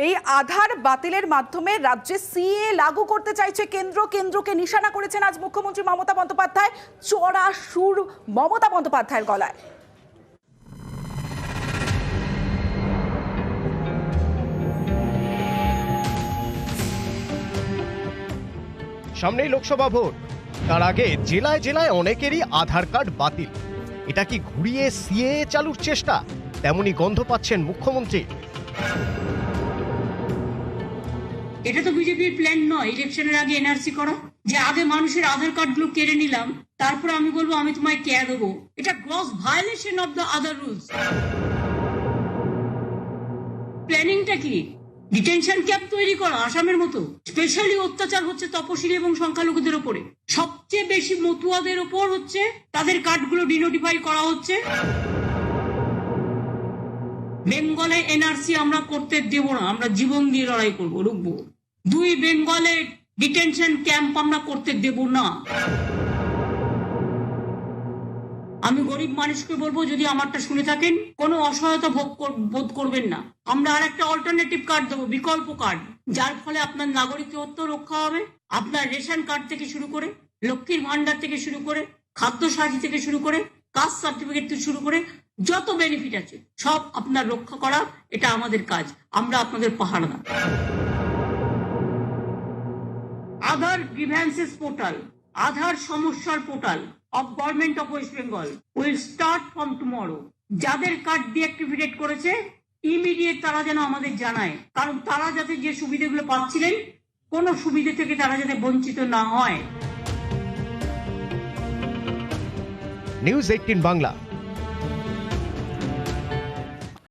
এই আধার বাতিলের মাধ্যমে রাজ্যে সিএ লাগু করতে চাইছে কেন্দ্র। কেন্দ্রকে নিশানা করেছেন আজ মুখ্যমন্ত্রী মমতা বন্দ্যোপাধ্যায়। চড়া সুর মমতা বন্দ্যোপাধ্যায়ের গলায়। সামনেই লোকসভা ভোট, তার আগে জেলায় জেলায় অনেকেরই আধার কার্ড বাতিল। এটা কি ঘুরিয়ে সিএ চালুর চেষ্টা? তেমনই গন্ধ পাচ্ছেন মুখ্যমন্ত্রী। এটা তো বিজেপির প্ল্যান নয় ইলেকশনের আগে এনআরসি করা, যে আগে মানুষের আধার কার্ড গুলো কেড়ে নিলাম, তারপর আমি বলবো আমি তোমায় কে দেবো। এটা gross violation of the other rules. প্ল্যানিংটা কি? ডিটেনশন ক্যাম্প তৈরি করা আসামের মতো। স্পেশালি অত্যাচার হচ্ছে তপশিলি এবং সংখ্যালঘুদের উপরে। সবচেয়ে বেশি মতুয়াদের উপর হচ্ছে, তাদের কার্ডগুলো ডিনোটিফাই করা হচ্ছে। বেঙ্গলে এনআরসি আমরা করতে দেব না, আমরা জীবন দিয়ে লড়াই করবো, রুখবো। দুই, বেঙ্গলে ডিটেনশন ক্যাম্প আমরা করতে দেব না। আমি গরিব মানুষকে বলবো, যদি আমারটা শুনে থাকেন, কোনো অসহায়তা বোধ করবেন না। আমরা আর একটা অল্টারনেটিভ কার্ড দেবো, বিকল্প কার্ড, যার ফলে আপনার নাগরিকত্ব রক্ষা হবে। আপনার রেশন কার্ড থেকে শুরু করে, লক্ষ্মীর ভান্ডার থেকে শুরু করে, খাদ্য সাথী থেকে শুরু করে, কাস্ট সার্টিফিকেট থেকে শুরু করে যত বেনিফিট আছে সব আপনার রক্ষা করা, এটা আমাদের কাজ। আমরা আপনাদের পাহাড়া। আধার গ্রিভ্যান্সেস পোর্টাল, আধার সমস্যার portal of government of West Bengal will start from tomorrow. যাদের কার্ড ডিঅ্যাক্টিভেট করেছে ইমিডিয়েট তারা যেন আমাদের জানায়, কারণ তারা যাতে যে সুবিধাগুলো পাচ্ছিলেন কোনো সুবিধা থেকে তারা যাতে বঞ্চিত না হয়। নিউজ 18 বাংলা।